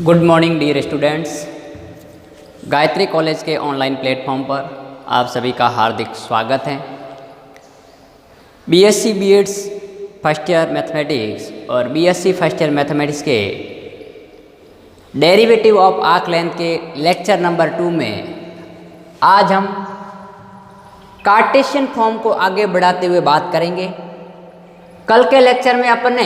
Good morning dear students. Gayatri college के online platform पर आप सभी का हार्दिक स्वागत है। BSc BEds first year mathematics और बीएससी फर्स्ट ईयर मैथमेटिक्स के डेरिवेटिव ऑफ आर्क लेंथ के लेक्चर नंबर 2 में आज हम कार्टेशियन फॉर्म को आगे बढ़ाते हुए बात करेंगे। कल के लेक्चर में अपन ने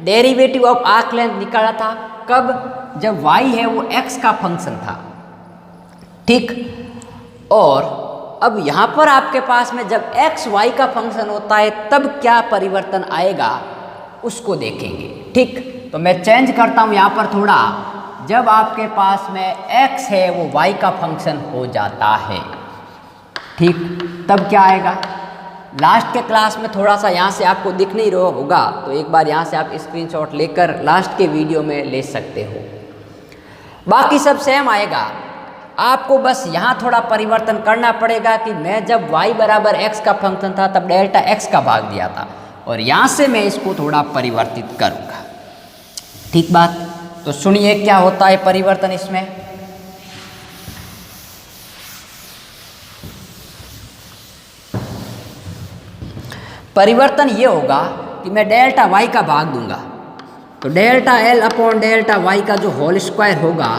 डेरिवेटिव ऑफ आर्क लेंथ निकाला था, कब? जब y है वो x का फंक्शन था, ठीक। और अब यहाँ पर आपके पास में जब x y का फंक्शन होता है तब क्या परिवर्तन आएगा उसको देखेंगे, ठीक। तो मैं चेंज करता हूँ यहाँ पर थोड़ा। जब आपके पास में x है वो y का फंक्शन हो जाता है, ठीक, तब क्या आएगा? लास्ट के क्लास में थोड़ा सा यहाँ से आपको दिख नहीं रहा होगा, तो एक बार यहाँ से आप स्क्रीनशॉट लेकर लास्ट के वीडियो में ले सकते हो। बाकी सब सेम आएगा, आपको बस यहाँ थोड़ा परिवर्तन करना पड़ेगा कि मैं जब y बराबर x का फंक्शन था तब डेल्टा x का भाग दिया था, और यहाँ से मैं इसको थोड़ा परिवर्तित करूँगा, ठीक बात। तो सुनिए क्या होता है परिवर्तन इसमें। परिवर्तन ये होगा कि मैं डेल्टा y का भाग दूंगा, तो delta l upon delta y का जो होल स्क्वायर होगा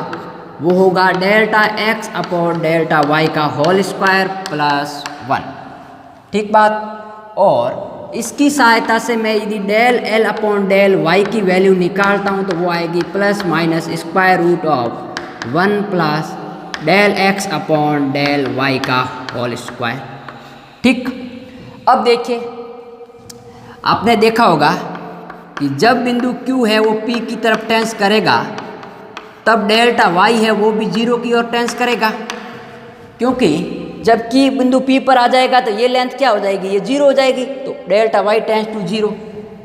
वो होगा delta x upon delta y का होल स्क्वायर प्लस 1, ठीक बात। और इसकी सहायता से मैं यदि del l upon del y की वैल्यू निकालता हूँ तो वो आएगी plus minus square root of 1 plus del x upon del y का होल स्क्वायर, ठीक। अब देखिए, आपने देखा होगा कि जब बिंदु Q है वो P की तरफ टेंस करेगा तब डेल्टा y है वो भी 0 की ओर टेंस करेगा, क्योंकि जब कि बिंदु P पर आ जाएगा तो ये लेंथ क्या हो जाएगी, ये 0 हो जाएगी, तो डेल्टा y टेंस टू 0,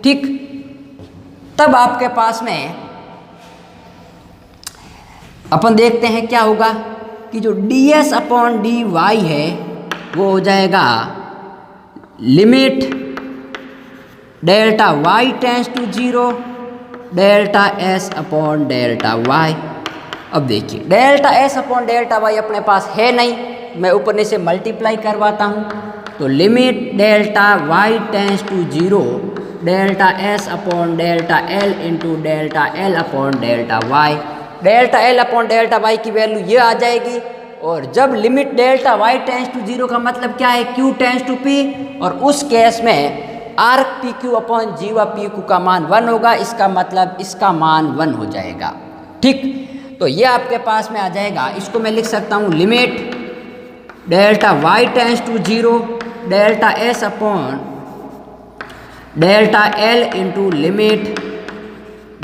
ठीक। तब आपके पास में अपन देखते हैं क्या होगा कि जो ds अपॉन dy है वो हो जाएगा limit delta y tends to 0 delta s upon delta y। अब देखिए, delta s upon delta y अपने पास है नहीं, मैं ऊपर नीचे मल्टीप्लाई करवाता हूँ, तो limit delta y tends to 0 delta s upon delta l into delta l upon delta y। Delta l upon delta y की वैल्यू ये आ जाएगी, और जब limit delta y tends to 0 का मतलब क्या है, q टेंस टू p, और उस केस में आर्क पी क्यू अपॉन जीवा पी क्यू का मान 1 होगा, इसका मतलब इसका मान 1 हो जाएगा, ठीक। तो ये आपके पास में आ जाएगा, इसको मैं लिख सकता हूँ limit delta y tends to 0 delta s upon delta l into limit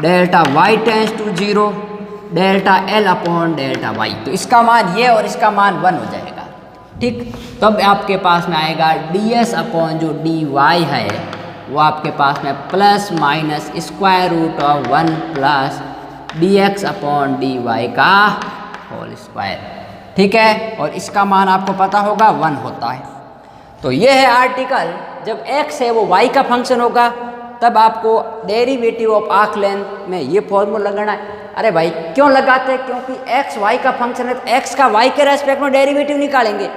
delta y tends to 0 delta l upon delta y। तो इसका मान ये और इसका मान 1 हो जाएगा, ठीक। तब आपके पास में आएगा ds अपॉन जो dy है वो आपके पास में plus minus square root of 1 plus dx upon dy का होल स्क्वायर, ठीक है। और इसका मान आपको पता होगा 1 होता है। तो ये है आर्टिकल, जब x है वो y का फंक्शन होगा तब आपको डेरिवेटिव ऑफ आर्क लेंथ में ये फॉर्मूला लगाना है। अरे भाई क्यों लगाते हैं? क्योंकि x y का फंक्शन है तो x का y के रेस्पेक्ट में डेरिवेटिव निकालेंगे,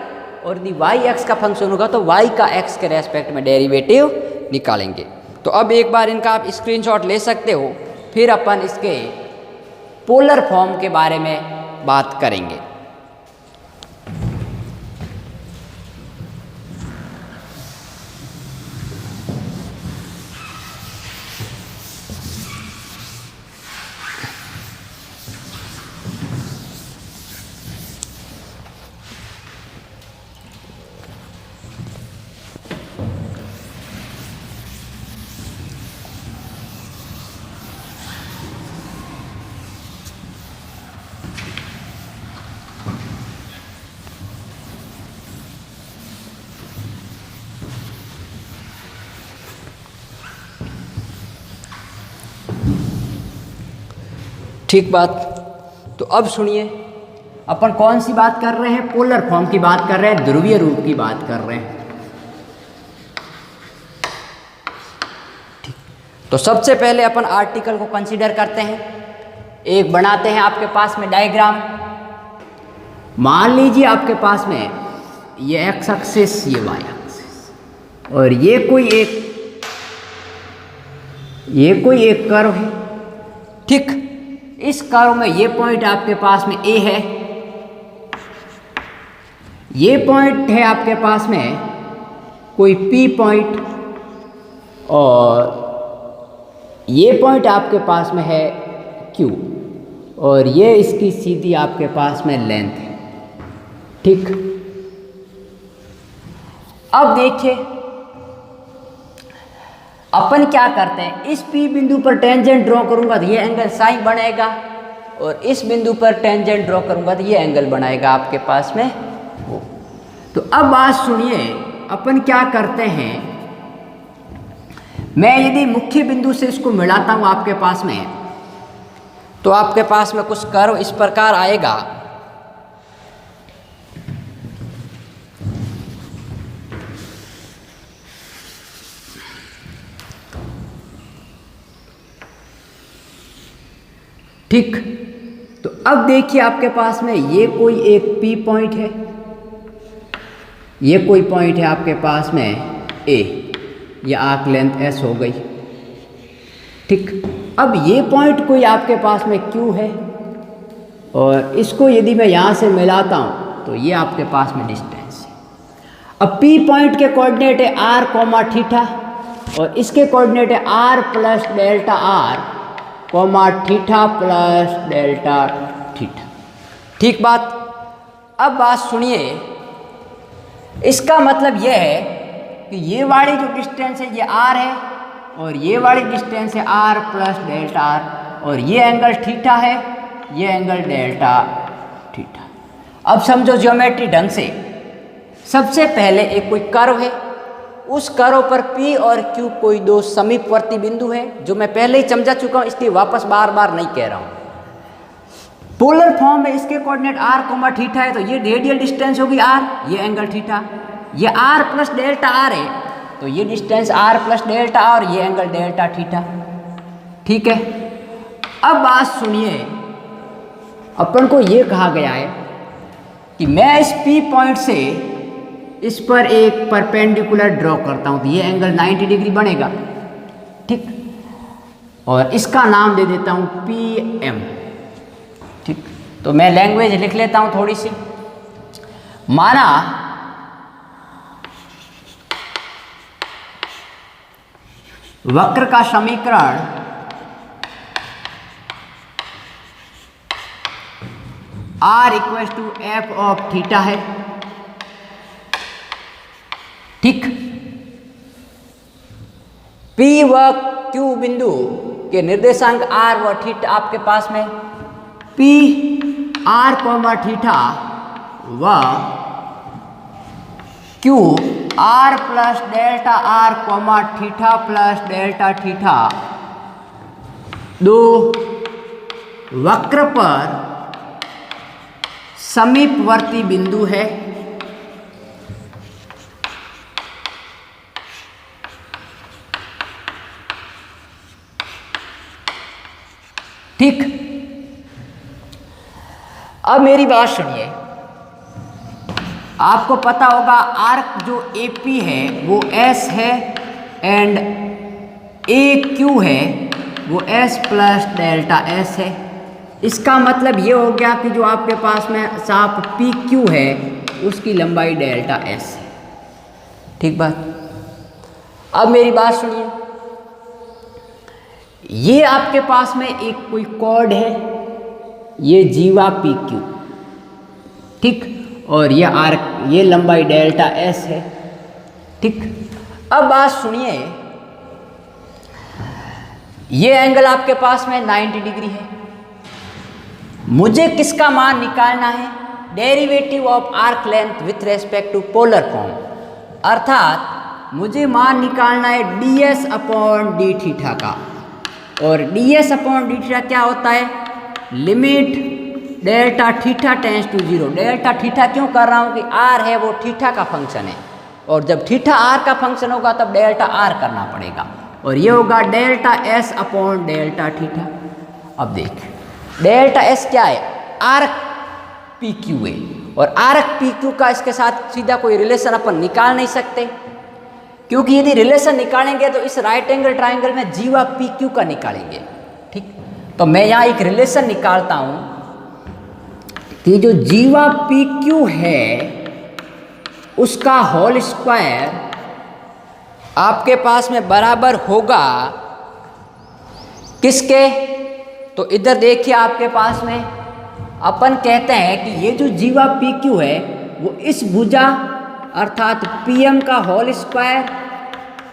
और यदि y x का फंक्शन होगा तो y का x के रेस्पेक्ट में डेरिवेटिव निकालेंगे। तो अब एक बार इनका आप स्क्रीनशॉट ले सकते हो, फिर अपन इसके पोलर फॉर्म के बारे में बात करेंगे। ठीक बात। तो अब सुनिए, अपन कौन सी बात कर रहे हैं? पोलर फॉर्म की बात कर रहे हैं, ध्रुवीय रूप की बात कर रहे हैं, ठीक। तो सबसे पहले अपन आर्टिकल को कंसीडर करते हैं। एक बनाते हैं आपके पास में डायग्राम। मान लीजिए आपके पास में ये एक्स एक्सिस, ये वाई एक्सिस, और ये कोई एक कर्व है। ठीक, इस कर्व में ये पॉइंट आपके पास में ए है, ये पॉइंट है आपके पास में कोई पी पॉइंट, और ये पॉइंट आपके पास में है क्यू, और ये इसकी सीधी आपके पास में लेंथ है। ठीक, अब देखिए अपन क्या करते हैं, इस पी बिंदु पर टेंजेंट ड्रॉ करूंगा तो ये एंगल साइन बनेगा, और इस बिंदु पर टेंजेंट ड्रॉ करूंगा तो ये एंगल बनाएगा आपके पास में वो। तो अब बात सुनिए, अपन क्या करते हैं, मैं यदि मुख्य बिंदु से इसको मिलाता हूं आपके पास में, तो आपके पास में कुछ कर्व इस प्रकार आएगा। ठीक, तो अब देखिए आपके पास में ये कोई एक पी पॉइंट है, ये कोई पॉइंट है आपके पास में ए, ये आर्क लेंथ एस हो गई। ठीक, अब ये पॉइंट कोई आपके पास में क्यू है, और इसको यदि मैं यहाँ से मिलाता हूँ तो ये आपके पास में डिस्टेंस है। अब पी पॉइंट के कोऑर्डिनेट है आर कोमा थीटा, और इसके कोऑर्डिनेट है R plus delta R comma theta plus delta theta. ठीक बात। अब बात सुनिए, इसका मतलब यह है कि ये वाली जो डिस्टेंस है ये आर है, और ये वाली डिस्टेंस है आर प्लस डेल्टा आर, और ये एंगल थीटा है, ये एंगल डेल्टा थीटा। अब समझो ज्योमेट्री ढंग से, सबसे पहले एक कोई कर्व है, उस कर्व पर P और Q कोई दो समीपवर्ती बिंदु है, जो मैं पहले ही समझा चुका हूं, इसलिए वापस बार बार नहीं कह रहा हूं। पोलर फॉर्म में इसके कोऑर्डिनेट r कोमा थीटा है, तो ये रेडियल डिस्टेंस होगी r, ये एंगल थीटा, ये r प्लस डेल्टा r है, तो ये डिस्टेंस r प्लस डेल्टा और ये एंगल डेल्टा थीटा। ठीक है, अब बात सुनिए, अपन को ये कहा गया है कि मैं इस P पॉइंट से इस पर एक परपेंडिकुलर ड्रॉ करता हूं, तो ये एंगल 90 डिग्री बनेगा। ठीक, और इसका नाम दे देता हूं PM। ठीक, तो मैं लैंग्वेज लिख लेता हूं थोड़ी सी। माना वक्र का समीकरण R equal to F of theta है। ठीक, P व Q बिंदु के निर्देशांक R व थीटा आपके पास में P R कोमा थीटा व Q R plus delta R comma theta plus delta theta दो वक्र पर समीपवर्ती बिंदु है। ठीक, अब मेरी बात सुनिए, आपको पता होगा आर्क जो AP है वो S है, एंड AQ है वो S प्लस डेल्टा S है। इसका मतलब ये हो गया कि जो आपके पास में चाप PQ है उसकी लंबाई डेल्टा S है। ठीक बात। अब मेरी बात सुनिए, ये आपके पास में एक कोई कॉर्ड है, ये जीवा PQ। ठीक, और ये आर्क, ये लंबाई डेल्टा S है। ठीक, अब बात सुनिए, ये एंगल आपके पास में 90 डिग्री है। मुझे किसका मान निकालना है? Derivative of arc length with respect to polar form, अर्थात मुझे मान निकालना है ds अपॉन डी थीटा का। और ds अपॉन डी थीटा क्या होता है? Limit delta theta tends to 0। Delta theta क्यों कर रहा हूँ कि r है वो थीटा का फंक्शन है, और जब थीटा r का फंक्शन होगा तब डेल्टा r करना पड़ेगा, और ये होगा delta s upon delta theta. अब देख, डेल्टा एस क्या है, आर्क पी क्यू है, और आर्क पी क्यू का इसके साथ सीधा कोई रिलेशन अपन निकाल नहीं सकते, क्योंकि यदि रिलेशन निकालेंगे तो इस राइट एंगल ट्राइंगल में जीवा पी क्यू का निकालेंगे। ठीक, तो मैं यहाँ एक रिलेशन निकालता हूँ कि जो जीवा पी क्यू है उसका होल स्क्वायर आपके पास में बराबर होगा किसके, तो इधर देखिए आपके पास में अपन कहते हैं कि ये जो जीवा पी क्यू है वो इस भुजा अर्थात पी एम का whole square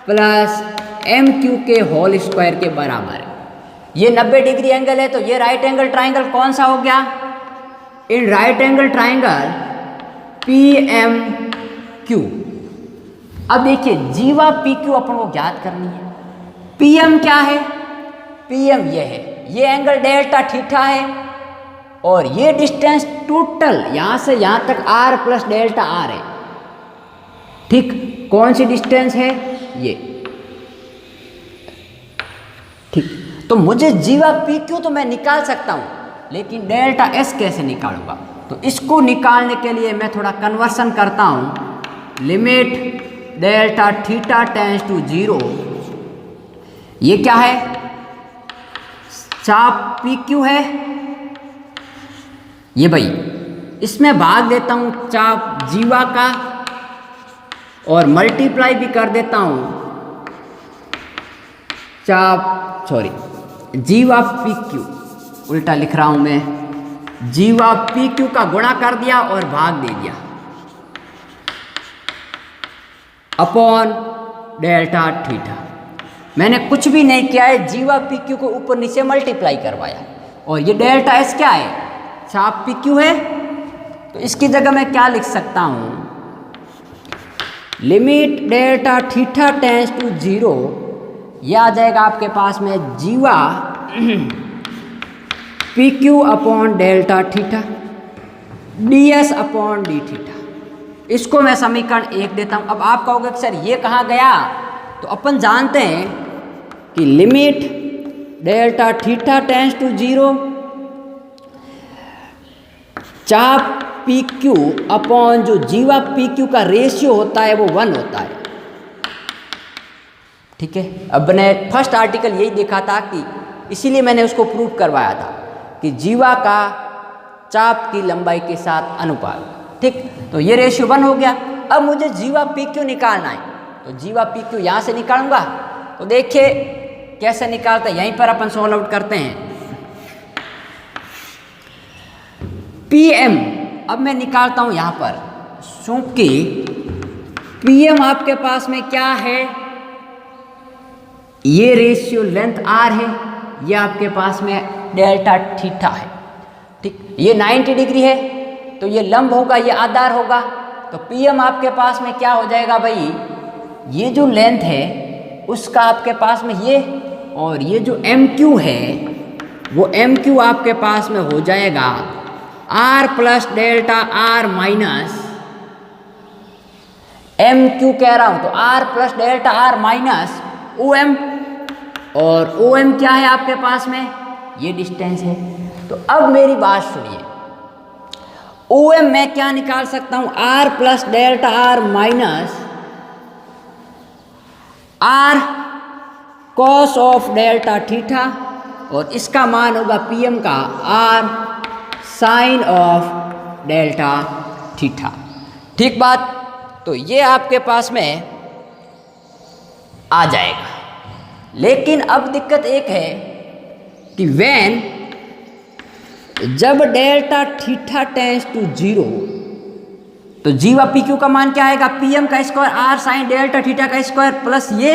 plus M Q के होल स्क्वायर के बराबर है। ये 90 डिग्री एंगल है, तो ये राइट एंगल ट्राइंगल कौन सा हो गया, in right angle triangle P M Q. अब देखिए जीवा पी क्यू अपन को ज्ञात करनी है, पी एम क्या है, पी एम ये है, ये एंगल डेल्टा थीटा है, और ये डिस्टेंस टोटल यहाँ से यहाँ तक आर प्लस डेल्टा आर है। ठीक, कौन सी डिस्टेंस है ये। ठीक, तो मुझे जीवा पी क्यू तो मैं निकाल सकता हूँ, लेकिन डेल्टा एस कैसे निकालूंगा, तो इसको निकालने के लिए मैं थोड़ा कन्वर्सन करता हूँ, limit delta theta tends to 0, ये क्या है, चाप पी क्यू है ये भाई, इसमें भाग देता हूँ चाप जीवा का और मल्टीप्लाई भी कर देता हूँ चाप जीवा पी क्यू, उल्टा लिख रहा हूँ मैं, जीवा पी क्यू का गुणा कर दिया और भाग दे दिया अपॉन डेल्टा थीटा। मैंने कुछ भी नहीं किया है, जीवा पी क्यू को ऊपर नीचे मल्टीप्लाई करवाया, और ये डेल्टा एस क्या है, चाप पी क्यू है, तो इसकी जगह मैं क्या लिख सकता हूँ, limit delta theta tends to 0, यह आ जाएगा आपके पास में जीवा P Q upon delta theta d s upon d theta. इसको मैं समीकरण 1 देता हूँ। अब आप कहोगे कि सर ये कहाँ गया, तो अपन जानते हैं कि limit delta theta tends to 0 चाप पी क्यू अपॉन जो जीवा पी क्यू का रेशियो होता है वो 1 होता है। ठीक है, अब मैंने फर्स्ट आर्टिकल यही देखा था कि इसीलिए मैंने उसको प्रूव करवाया था कि जीवा का चाप की लंबाई के साथ अनुपात। ठीक, तो ये रेशियो 1 हो गया। अब मुझे जीवा पी क्यू निकालना है, तो जीवा पी क्यू यहाँ से निकालूंगा, तो देखिए कैसे निकालते हैं, यहीं पर अपन सॉल्व आउट करते हैं। पी एम अब मैं निकालता हूँ यहाँ पर, क्योंकि पी एम आपके पास में क्या है, ये रेशियो लेंथ आर है, ये आपके पास में डेल्टा थीटा है। ठीक, ये 90 डिग्री है, तो ये लंब होगा, ये आधार होगा, तो पी एम आपके पास में क्या हो जाएगा भाई, ये जो लेंथ है उसका आपके पास में ये, और ये जो एम क्यू है वो एम क्यू आपके पास में हो जाएगा R plus delta R minus M Q कह रहा हूं, तो R plus delta R minus O M, और ओ एम क्या है आपके पास में, ये डिस्टेंस है। तो अब मेरी बात सुनिए, ओ एम मैं क्या निकाल सकता हूं, R plus delta R minus R cos of delta theta, और इसका मान होगा पी एम का R sine of delta theta. ठीक बात, तो ये आपके पास में आ जाएगा। लेकिन अब दिक्कत एक है कि जब डेल्टा थीटा टेंड्स टू 0, तो जीवा पी क्यू का मान क्या आएगा, पी एम का square R sine delta theta का स्क्वायर प्लस ये।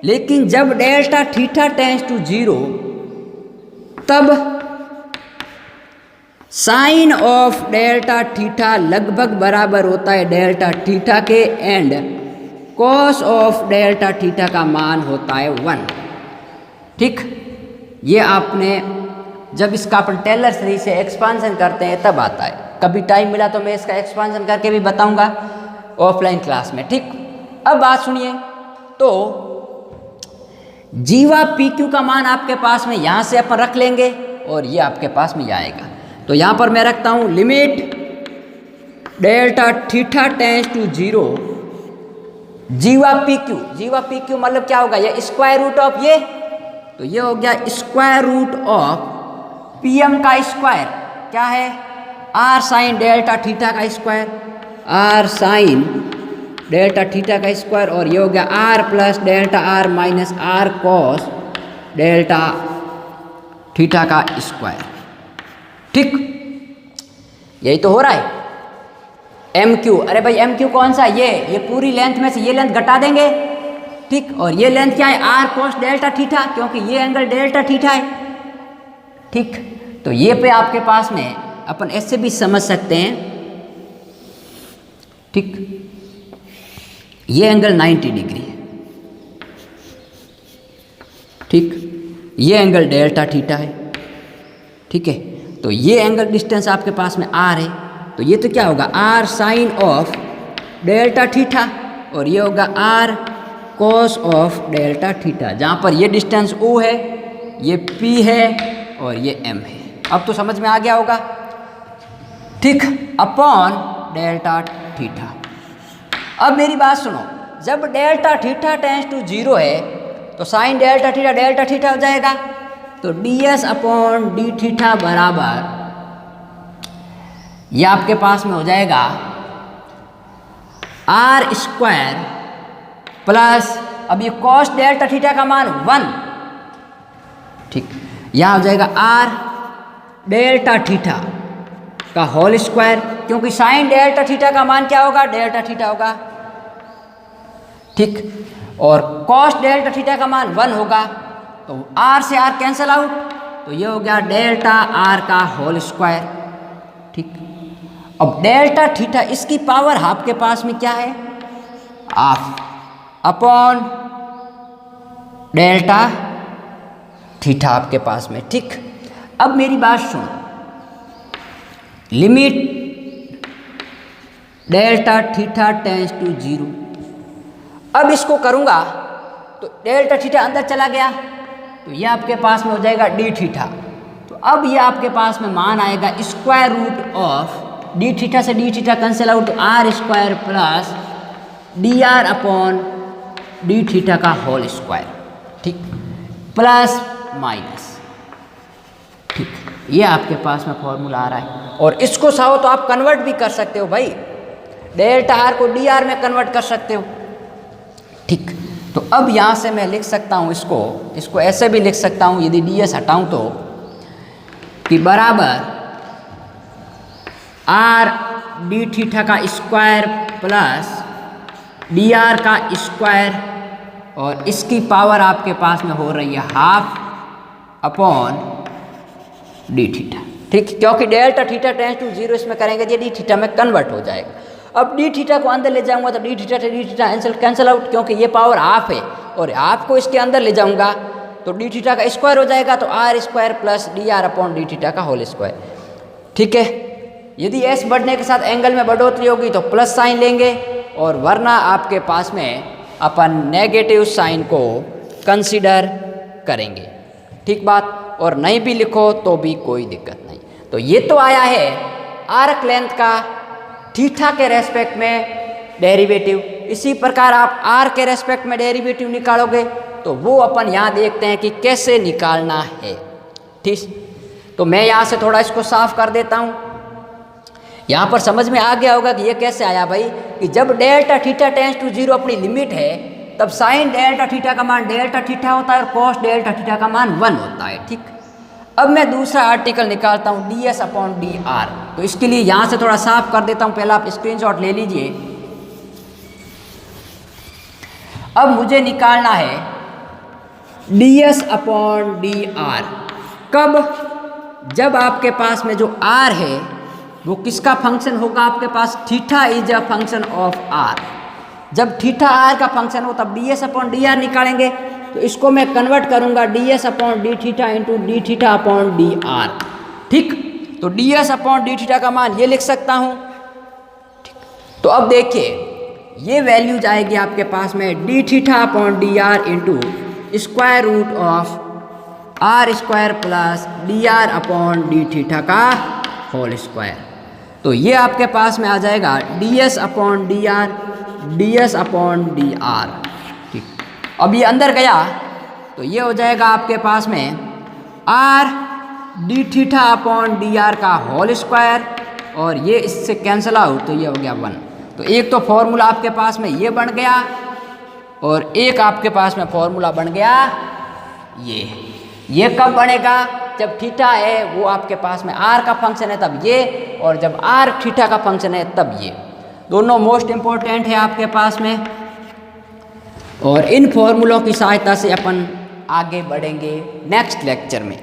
लेकिन जब डेल्टा थीटा टेंड्स टू 0, तब साइन ऑफ डेल्टा थीटा लगभग बराबर होता है डेल्टा थीटा के, and cos of delta theta का मान होता है 1। ठीक, ये आपने जब इसका अपन टेलर सीरीज से एक्सपांशन करते हैं तब आता है। कभी टाइम मिला तो मैं इसका एक्सपांशन करके भी बताऊंगा ऑफलाइन क्लास में। ठीक, अब बात सुनिए, तो जीवा पी क्यू का मान आपके पास में यहाँ से अपन रख लेंगे, और ये आपके पास में आएगा। तो यहाँ पर मैं रखता हूँ limit delta theta tends to 0 जीवा पी क्यू। जीवा पी क्यू मतलब क्या होगा, ये स्क्वायर रूट ऑफ ये, तो ये हो गया square root of P M का स्क्वायर क्या है, आर साइन डेल्टा थीटा का square, R sine delta theta का स्क्वायर, और ये हो गया R plus delta R minus R cos delta theta का स्क्वायर। ठीक, यही तो हो रहा है। एम क्यू, अरे भाई एम क्यू कौन सा, ये पूरी लेंथ में से ये लेंथ घटा देंगे। ठीक, और ये लेंथ क्या है, आर कॉस डेल्टा थीटा, क्योंकि ये एंगल डेल्टा थीटा है। ठीक, तो ये पे आपके पास में अपन ऐसे भी समझ सकते हैं। ठीक, ये एंगल 90 डिग्री है। ठीक, ये एंगल डेल्टा थीटा है। ठीक है, तो ये एंगल डिस्टेंस आपके पास में आर है, तो ये तो क्या होगा R sine of delta theta, और ये होगा R cos of delta theta, जहाँ पर ये डिस्टेंस ओ है, ये पी है और ये एम है। अब तो समझ में आ गया होगा। ठीक, अपॉन डेल्टा थीटा। अब मेरी बात सुनो, जब डेल्टा थीटा टेंस टू 0 है तो साइन डेल्टा थीटा हो जाएगा, तो d s upon d theta बराबर ये आपके पास में हो जाएगा आर स्क्वायर प्लस, अब ये कॉस डेल्टा थीटा का मान 1। ठीक, यहाँ हो जाएगा आर डेल्टा थीटा का होल स्क्वायर, क्योंकि साइन डेल्टा थीटा का मान क्या होगा, डेल्टा थीटा होगा। ठीक, और कॉस डेल्टा थीटा का मान 1 होगा, तो आर से आर कैंसल आउट, तो ये हो गया डेल्टा आर का होल स्क्वायर। ठीक, अब डेल्टा थीटा इसकी पावर आपके पास में क्या है, हाफ अपॉन डेल्टा थीटा आपके पास में। ठीक, अब मेरी बात सुनो, limit delta theta tends to 0। अब इसको करूँगा तो डेल्टा थीटा अंदर चला गया, तो ये आपके पास में हो जाएगा डी थीटा। तो अब ये आपके पास में मान आएगा square root of d theta से डी थीटा कैंसिल आउट, तो R square plus d R upon d theta का होल स्क्वायर। ठीक, प्लस माइनस। ठीक, ये आपके पास में फॉर्मूला आ रहा है, और इसको चाहो तो आप कन्वर्ट भी कर सकते हो भाई, डेल्टा आर को डी आर में कन्वर्ट कर सकते हो। ठीक, तो अब यहाँ से मैं लिख सकता हूँ इसको ऐसे भी लिख सकता हूँ, यदि डी एस हटाऊँ तो, कि बराबर आर डी थीटा का स्क्वायर प्लस डी आर का स्क्वायर, और इसकी पावर आपके पास में हो रही है हाफ अपॉन डी थीटा। ठीक, क्योंकि डेल्टा थीटा टेंस टू 0 इसमें करेंगे ये डी थीटा में कन्वर्ट हो जाएगा। अब डी थीटा को अंदर ले जाऊंगा तो डी थीटा कैंसिल आउट, क्योंकि ये पावर हाफ है, और हाफ को इसके अंदर ले जाऊंगा तो डी थीटा का स्क्वायर हो जाएगा, तो R square plus d R upon d theta का होल स्क्वायर। ठीक है, यदि एस बढ़ने के साथ एंगल में बढ़ोतरी होगी तो प्लस साइन लेंगे, और वरना आपके पास में अपन नेगेटिव साइन को कंसीडर करेंगे। ठीक बात, और नहीं भी लिखो तो भी कोई दिक्कत नहीं। तो ये तो आया है आर्क लेंथ का थीटा के रेस्पेक्ट में डेरिवेटिव। इसी प्रकार आप आर के रेस्पेक्ट में डेरिवेटिव निकालोगे तो वो अपन यहाँ देखते हैं कि कैसे निकालना है। ठीक, तो मैं यहाँ से थोड़ा इसको साफ कर देता हूँ। यहाँ पर समझ में आ गया होगा कि ये कैसे आया भाई, कि जब डेल्टा थीटा टेंस टू 0 अपनी लिमिट है, तब साइन डेल्टा थीटा का मान डेल्टा थीटा होता है और कॉस डेल्टा थीटा का मान 1 होता है। ठीक, अब मैं दूसरा आर्टिकल निकालता हूँ D s upon d are. तो इसके लिए यहाँ से थोड़ा साफ कर देता हूँ, पहला आप स्क्रीनशॉट ले लीजिए। अब मुझे निकालना है D s upon d are. कब, जब आपके पास में जो आर है वो किसका फंक्शन होगा, आपके पास theta is a function of r. जब थीटा आर का फंक्शन हो तब d s upon d r निकालेंगे। तो इसको मैं कन्वर्ट करूंगा d s upon d theta into d theta upon d are. ठीक, तो d s upon d theta का मान ये लिख सकता हूँ। ठीक, तो अब देखिए ये वैल्यू जाएगी आपके पास में d theta upon d R into square root of R square plus d R upon d theta का होल स्क्वायर। तो ये आपके पास में आ जाएगा d s upon d R, d s upon d are. ठीक, अब ये अंदर गया तो ये हो जाएगा आपके पास में R D theta upon d are का होल स्क्वायर, और ये इससे कैंसिल आउट तो ये हो गया 1। तो एक तो फॉर्मूला आपके पास में ये बन गया, और एक आपके पास में फॉर्मूला बन गया ये कब बनेगा? जब थीटा है वो आपके पास में आर का फंक्शन है तब ये, और जब आर थीटा का फंक्शन है तब ये। दोनों मोस्ट इम्पोर्टेंट है आपके पास में, और इन फॉर्मूलों की सहायता से अपन आगे बढ़ेंगे नेक्स्ट लेक्चर में।